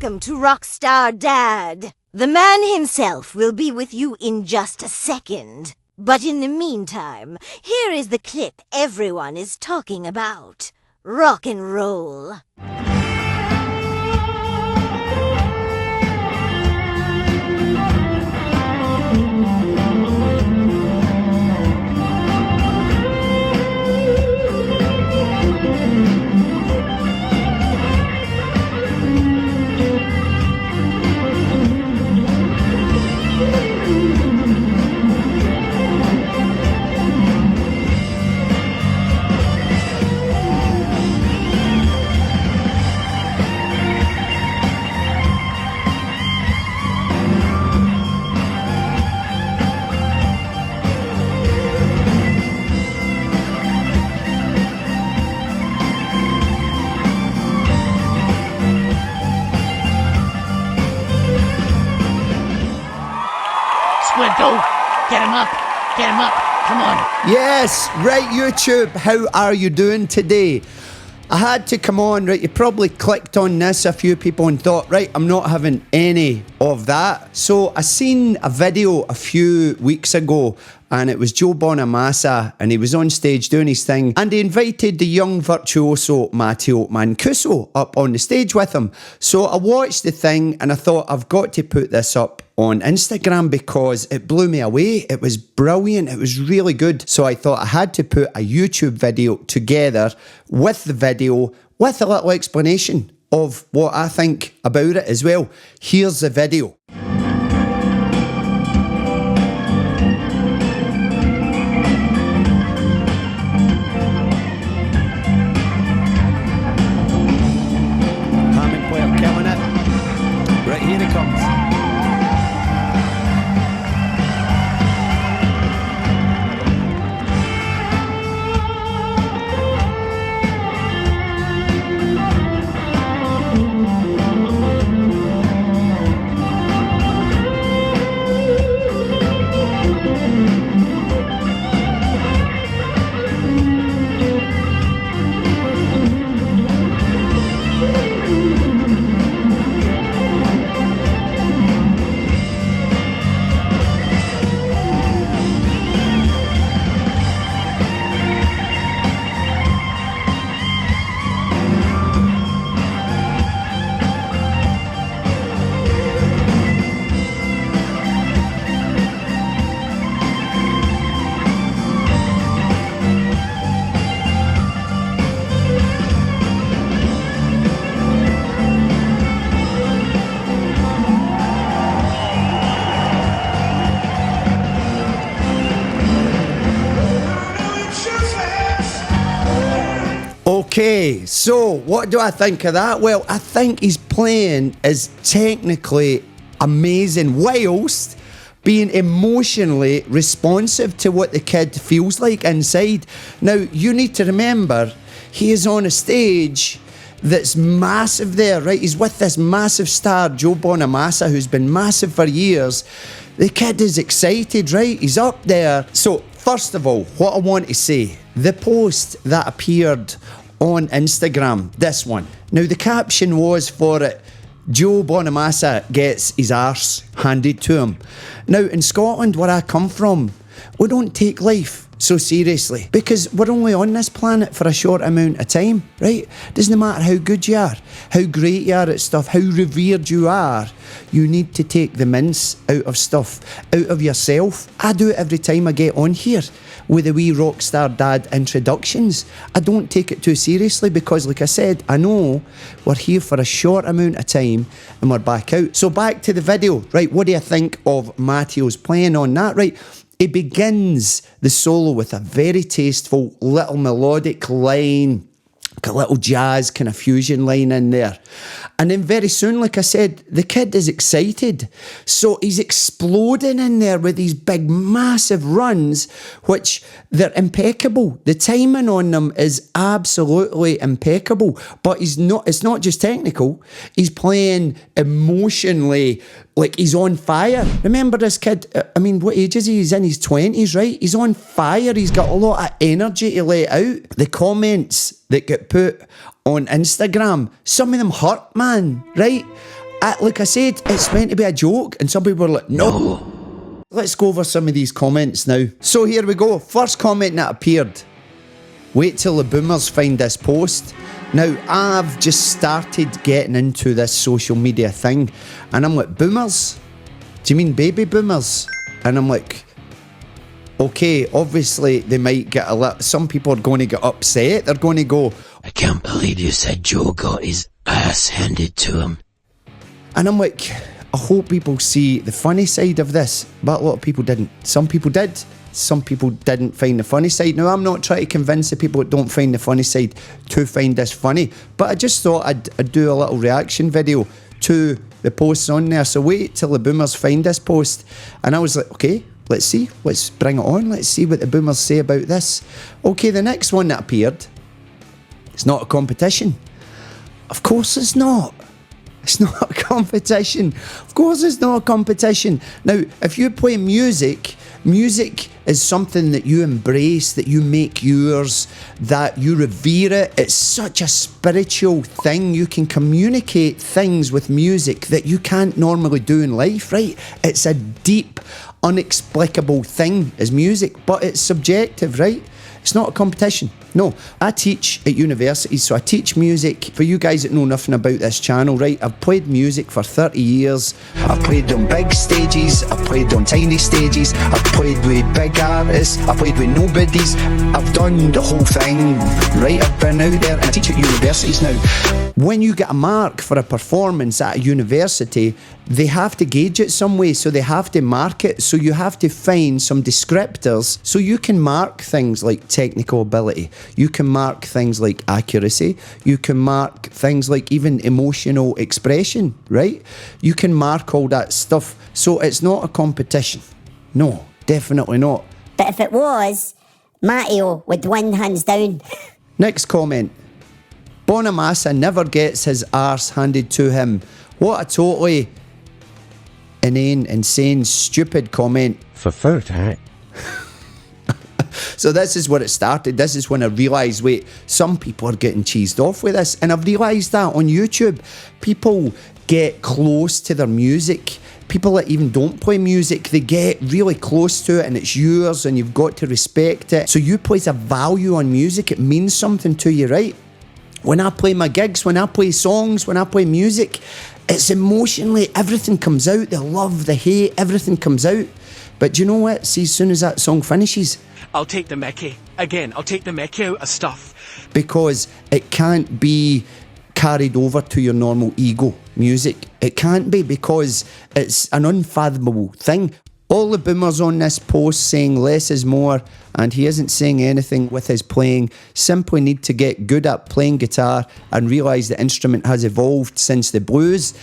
Welcome to Rockstar Dad. The man himself will be with you in just a second. But in the meantime, here is the clip everyone is talking about. Rock and roll. Splinto, get him up, come on. Yes, right, YouTube, how are you doing today? I had to come on, right, you probably clicked on this, a few people, and thought, right, I'm not having any of that. So I seen a video a few weeks ago, and it was Joe Bonamassa, and he was on stage doing his thing, and he invited the young virtuoso Matteo Mancuso up on the stage with him. So I watched the thing, and I thought, I've got to put this up on Instagram because it blew me away. It was brilliant. It was really good. So I thought I had to put a YouTube video together with the video with a little explanation of what I think about it as well. Here's the video. Hammond player killing it. Right, here it comes. Okay, so what do I think of that? Well, I think his playing is technically amazing whilst being emotionally responsive to what the kid feels like inside. Now, you need to remember, he is on a stage that's massive there, right? He's with this massive star, Joe Bonamassa, who's been massive for years. The kid is excited, right? He's up there. So, first of all, what I want to say, the post that appeared on Instagram, this one. Now, the caption was for it, Joe Bonamassa gets his arse handed to him. Now, in Scotland, where I come from, we don't take life so seriously because we're only on this planet for a short amount of time, right? Doesn't matter how good you are, how great you are at stuff, how revered you are, you need to take the mince out of stuff, out of yourself. I do it every time I get on here with the wee Rockstar Dad introductions. I don't take it too seriously because, like I said, I know we're here for a short amount of time and we're back out. So back to the video, right? What do you think of Matteo's playing on that, right? He begins the solo with a very tasteful little melodic line, a little jazz kind of fusion line in there. And then very soon, like I said, the kid is excited. So he's exploding in there with these big, massive runs, which they're impeccable. The timing on them is absolutely impeccable. But it's not just technical. He's playing emotionally, like he's on fire. Remember this kid, I mean, what age is he? He's in his 20s, right? He's on fire. He's got a lot of energy to lay out. The comments that get put on Instagram, some of them hurt, man, right? Like I said, it's meant to be a joke, and some people are like, no. Let's go over some of these comments now. So here we go. First comment that appeared. Wait till the boomers find this post. Now, I've just started getting into this social media thing, and I'm like, boomers? Do you mean baby boomers? And I'm like, okay, obviously they might get a lot. Some people are going to get upset. They're going to go, I can't believe you said Joe got his ass handed to him. and I'm like, I hope people see the funny side of this. But a lot of people didn't. Some people did. Some people didn't find the funny side. Now, I'm not trying to convince the people that don't find the funny side to find this funny, but I just thought I'd do a little reaction video to the posts on there. So wait till the boomers find this post. And I was like, okay, let's see. Let's bring it on. Let's see what the boomers say about this. Okay, the next one that appeared, it's not a competition. Of course it's not. It's not a competition. Of course it's not a competition. Now, if you play music, music is something that you embrace, that you make yours, that you revere it. It's such a spiritual thing. You can communicate things with music that you can't normally do in life, right? It's a deep, inexplicable thing is music, but it's subjective, right? It's not a competition. No, I teach at universities, so I teach music. For you guys that know nothing about this channel, right, I've played music for 30 years. I've played on big stages, I've played on tiny stages, I've played with big artists, I've played with nobodies. I've done the whole thing, right? I've been out there and I teach at universities now. When you get a mark for a performance at a university, they have to gauge it some way, so they have to mark it. So you have to find some descriptors so you can mark things like technical ability. You can mark things like accuracy. You can mark things like even emotional expression, right? You can mark all that stuff. So it's not a competition. No, definitely not. But if it was, Matteo would win hands down. Next comment. Bonamassa never gets his arse handed to him. What a totally inane, insane, stupid comment. For food, eh? So this is where it started. This is when I realised, wait, some people are getting cheesed off with this. And I've realised that on YouTube, people get close to their music. People that even don't play music, they get really close to it and it's yours and you've got to respect it. So you place a value on music. It means something to you, right? When I play my gigs, when I play songs, when I play music, it's emotionally, everything comes out. The love, the hate, everything comes out. But do you know what? See, as soon as that song finishes, I'll take the mickey. Again, I'll take the mickey out of stuff. Because it can't be carried over to your normal ego music. It can't be, because it's an unfathomable thing. All the boomers on this post saying less is more, and he isn't saying anything with his playing, simply need to get good at playing guitar and realise the instrument has evolved since the blues.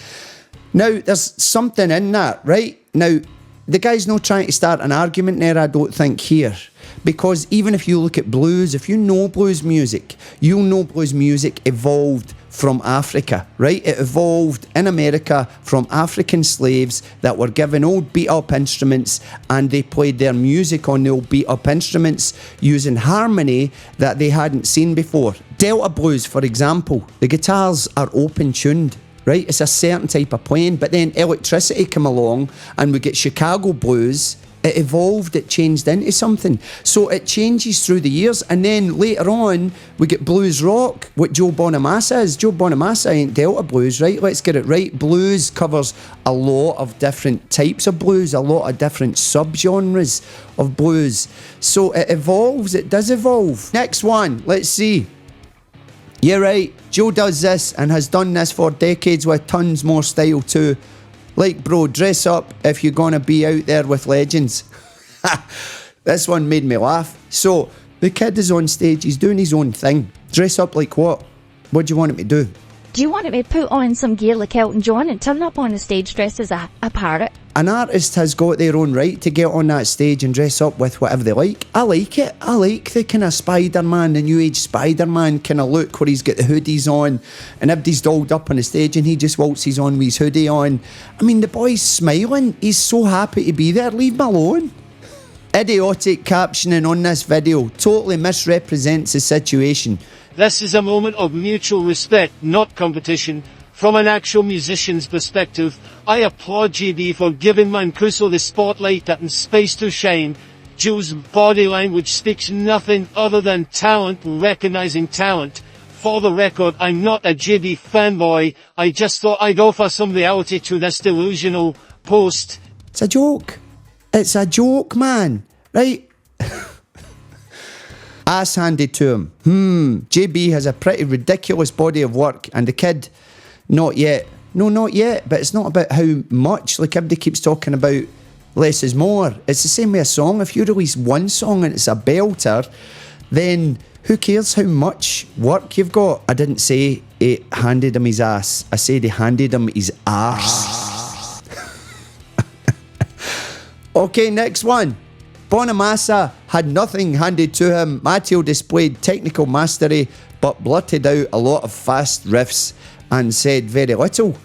Now, there's something in that, right? Now, the guy's not trying to start an argument there, I don't think, here. Because even if you look at blues, if you know blues music, you'll know blues music evolved from Africa, right? It evolved in America from African slaves that were given old beat-up instruments, and they played their music on the old beat-up instruments using harmony that they hadn't seen before. Delta blues, for example, the guitars are open-tuned, right? It's a certain type of playing, but then electricity came along and we get Chicago blues. It evolved, it changed into something. So it changes through the years, and then later on we get blues rock, what Joe Bonamassa is. Joe Bonamassa ain't Delta blues, right? Let's get it right. Blues covers a lot of different types of blues, a lot of different subgenres of blues. So it evolves, it does evolve. Next one, let's see. Yeah, right, Joe does this and has done this for decades with tons more style too. Like, bro, dress up if you're gonna be out there with legends. This one made me laugh. So, the kid is on stage, he's doing his own thing. Dress up like what? What do you want him to do? Do you want me to put on some gear like Elton John and turn up on the stage dressed as a parrot? An artist has got their own right to get on that stage and dress up with whatever they like. I like it. I like the kind of Spider-Man, the new age Spider-Man kind of look where he's got the hoodies on and everybody's dolled up on the stage and he just waltzes on with his hoodie on. I mean, the boy's smiling. He's so happy to be there. Leave him alone. Idiotic captioning on this video totally misrepresents the situation. This is a moment of mutual respect, not competition. From an actual musician's perspective, I applaud JB for giving Mancuso the spotlight that in Space to Shine. Joe's body language speaks nothing other than talent, recognizing talent. For the record, I'm not a JB fanboy, I just thought I'd offer some reality to this delusional post. It's a joke. It's a joke, man. Right? Ass handed to him. JB has a pretty ridiculous body of work, and the kid, not yet. No, not yet, but it's not about how much. Like everybody keeps talking about less is more. It's the same with a song. If you release one song and it's a belter, then who cares how much work you've got? I didn't say he handed him his ass. I said he handed him his arse. Okay, next one. Bonamassa had nothing handed to him. Matteo displayed technical mastery, but blurted out a lot of fast riffs and said very little.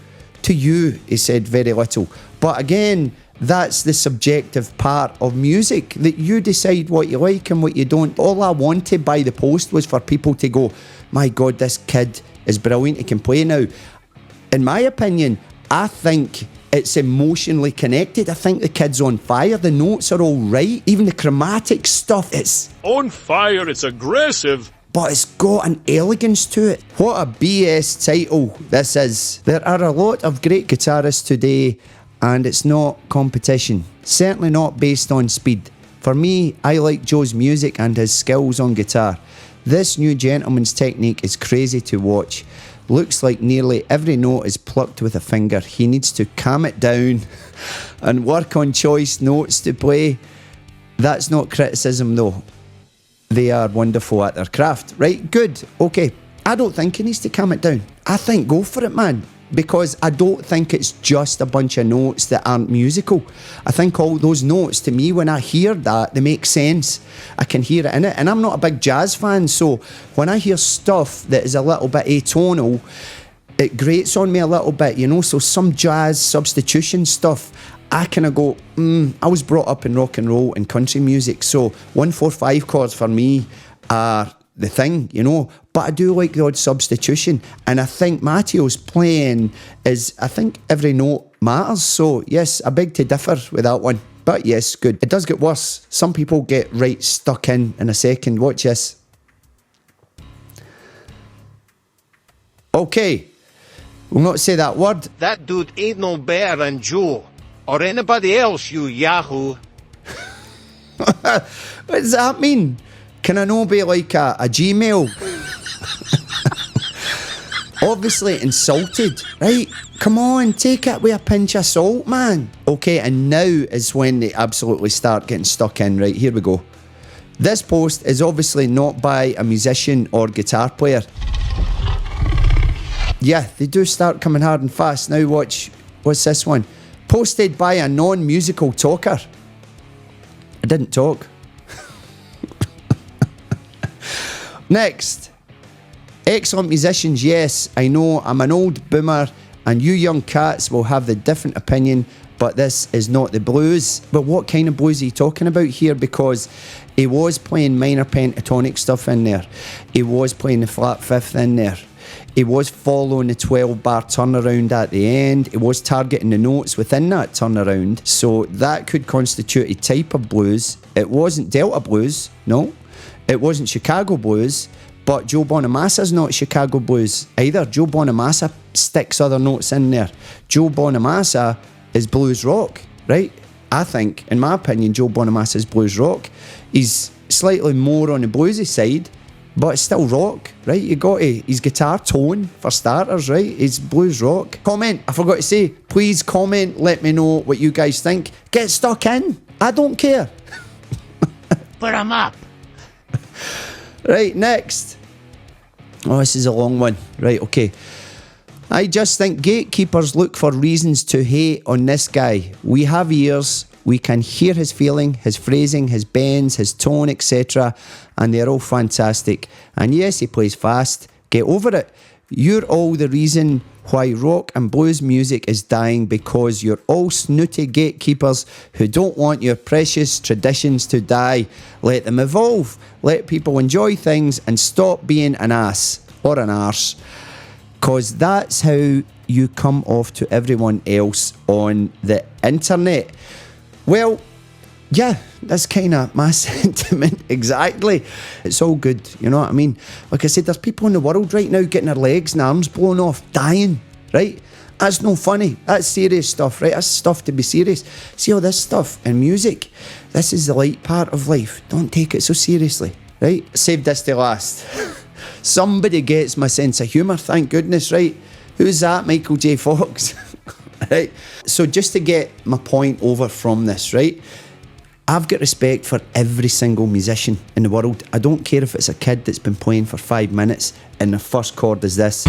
To you, he said very little. But again, that's the subjective part of music, that you decide what you like and what you don't. All I wanted by the post was for people to go, my God, this kid is brilliant, he can play now. In my opinion, I think it's emotionally connected. I think the kid's on fire. The notes are all right. Even the chromatic stuff, it's on fire, it's aggressive. But it's got an elegance to it. What a BS title this is. There are a lot of great guitarists today, and it's not competition. Certainly not based on speed. For me, I like Joe's music and his skills on guitar. This new gentleman's technique is crazy to watch. Looks like nearly every note is plucked with a finger. He needs to calm it down and work on choice notes to play. That's not criticism though. They are wonderful at their craft. Right, good, okay. I don't think he needs to calm it down. I think go for it, man. Because I don't think it's just a bunch of notes that aren't musical. I think all those notes, to me, when I hear that, they make sense. I can hear it in it. And I'm not a big jazz fan, so when I hear stuff that is a little bit atonal, it grates on me a little bit, you know? So some jazz substitution stuff, I kind of go, I was brought up in rock and roll and country music, so 1-4-5 chords for me are the thing, you know. But I do like the odd substitution, and I think Matteo's playing is, I think every note matters. So yes, I beg to differ with that one, but yes, good. It does get worse. Some people get right stuck in a second. Watch this. Okay, we'll not say that word. That dude ain't no better than Joe or anybody else, you yahoo. What does that mean? Can I not be like a Gmail? Obviously insulted, right? Come on, take it with a pinch of salt, man. Okay, and now is when they absolutely start getting stuck in. Right, here we go. This post is obviously not by a musician or guitar player. Yeah, they do start coming hard and fast. Now watch, what's this one? Posted by a non-musical talker. I didn't talk. Next. Excellent musicians, yes. I know I'm an old boomer and you young cats will have the different opinion, but this is not the blues. But what kind of blues are you talking about here? Because he was playing minor pentatonic stuff in there. He was playing the flat fifth in there. He was following the 12-bar turnaround at the end. He was targeting the notes within that turnaround. So that could constitute a type of blues. It wasn't Delta blues, no. It wasn't Chicago blues, but Joe Bonamassa's not Chicago blues either. Joe Bonamassa sticks other notes in there. Joe Bonamassa is blues rock, right? I think, in my opinion, Joe Bonamassa is blues rock. He's slightly more on the bluesy side, but it's still rock, right? You got his guitar tone, for starters, right? He's blues rock. Comment, I forgot to say, please comment, let me know what you guys think. Get stuck in, I don't care. Put 'em up. Right, next. Oh, this is a long one. Right, okay. I just think gatekeepers look for reasons to hate on this guy. We have ears. We can hear his feeling, his phrasing, his bends, his tone, etc. And they're all fantastic. And yes, he plays fast. Get over it. You're all the reason why rock and blues music is dying, because you're all snooty gatekeepers who don't want your precious traditions to die. Let them evolve. Let people enjoy things and stop being an ass or an arse. Because that's how you come off to everyone else on the internet. Well, yeah, that's kind of my sentiment, exactly. It's all good, you know what I mean? Like I said, there's people in the world right now getting their legs and arms blown off, dying, right? That's no funny. That's serious stuff, right? That's stuff to be serious. See all this stuff in music? This is the light part of life. Don't take it so seriously, right? Save this to last. Somebody gets my sense of humour, thank goodness, right? Who's that? Michael J. Fox. Right? So just to get my point over from this, right? I've got respect for every single musician in the world. I don't care if it's a kid that's been playing for 5 minutes and the first chord is this.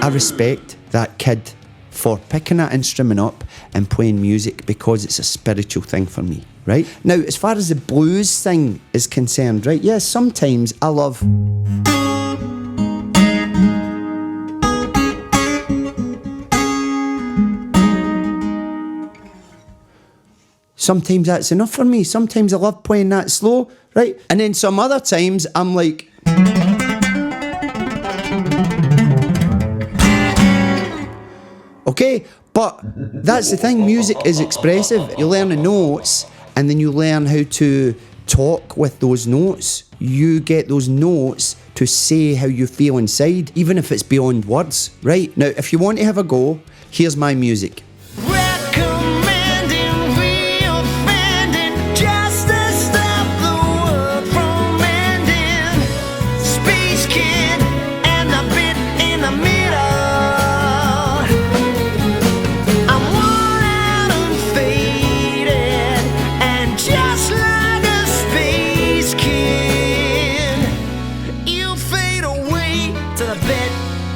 I respect that kid for picking that instrument up and playing music because it's a spiritual thing for me, right? Now, as far as the blues thing is concerned, right? Yeah, sometimes I love... Sometimes that's enough for me. Sometimes I love playing that slow, right? And then some other times I'm like... Okay, but that's the thing, music is expressive. You learn the notes and then you learn how to talk with those notes. You get those notes to say how you feel inside, even if it's beyond words, right? Now, if you want to have a go, here's my music.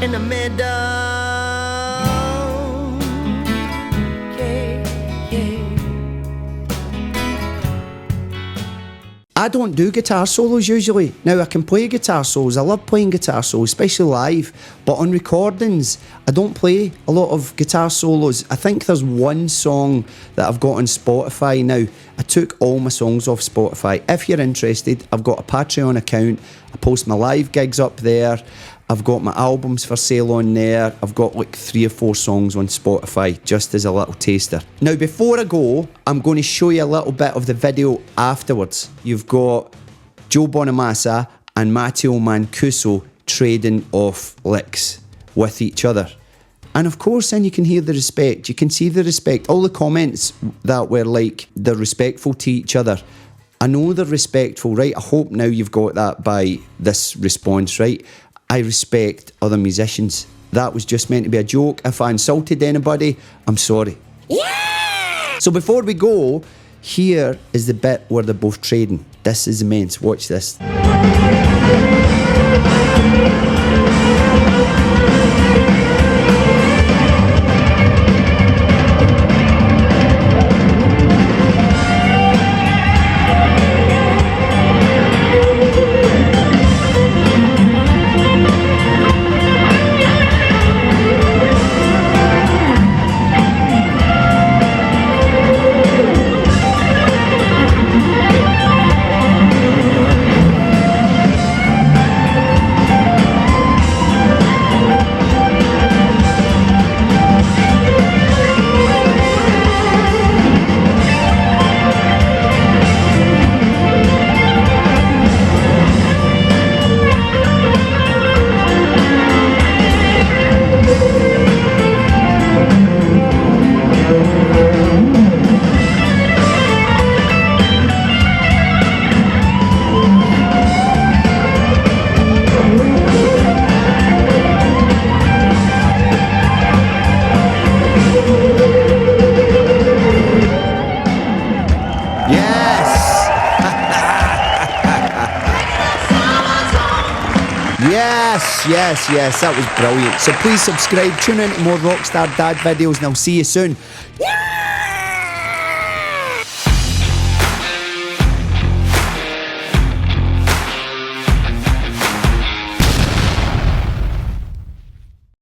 In the middle, yeah, yeah. I don't do guitar solos usually. Now, I can play guitar solos. I love playing guitar solos, especially live. But on recordings, I don't play a lot of guitar solos. I think there's one song that I've got on Spotify now. I took all my songs off Spotify. If you're interested, I've got a Patreon account. I post my live gigs up there. I've got my albums for sale on there. I've got like 3 or 4 songs on Spotify, just as a little taster. Now, before I go, I'm going to show you a little bit of the video afterwards. You've got Joe Bonamassa and Matteo Mancuso trading off licks with each other. And of course, then you can hear the respect. You can see the respect. All the comments that were like, they're respectful to each other. I know they're respectful, right? I hope now you've got that by this response, right? I respect other musicians. That was just meant to be a joke. If I insulted anybody, I'm sorry. Yeah! So before we go, here is the bit where they're both trading. This is immense. Watch this. Yes, that was brilliant. So please subscribe, tune in to more Rockstar Dad videos, and I'll see you soon. Yeah!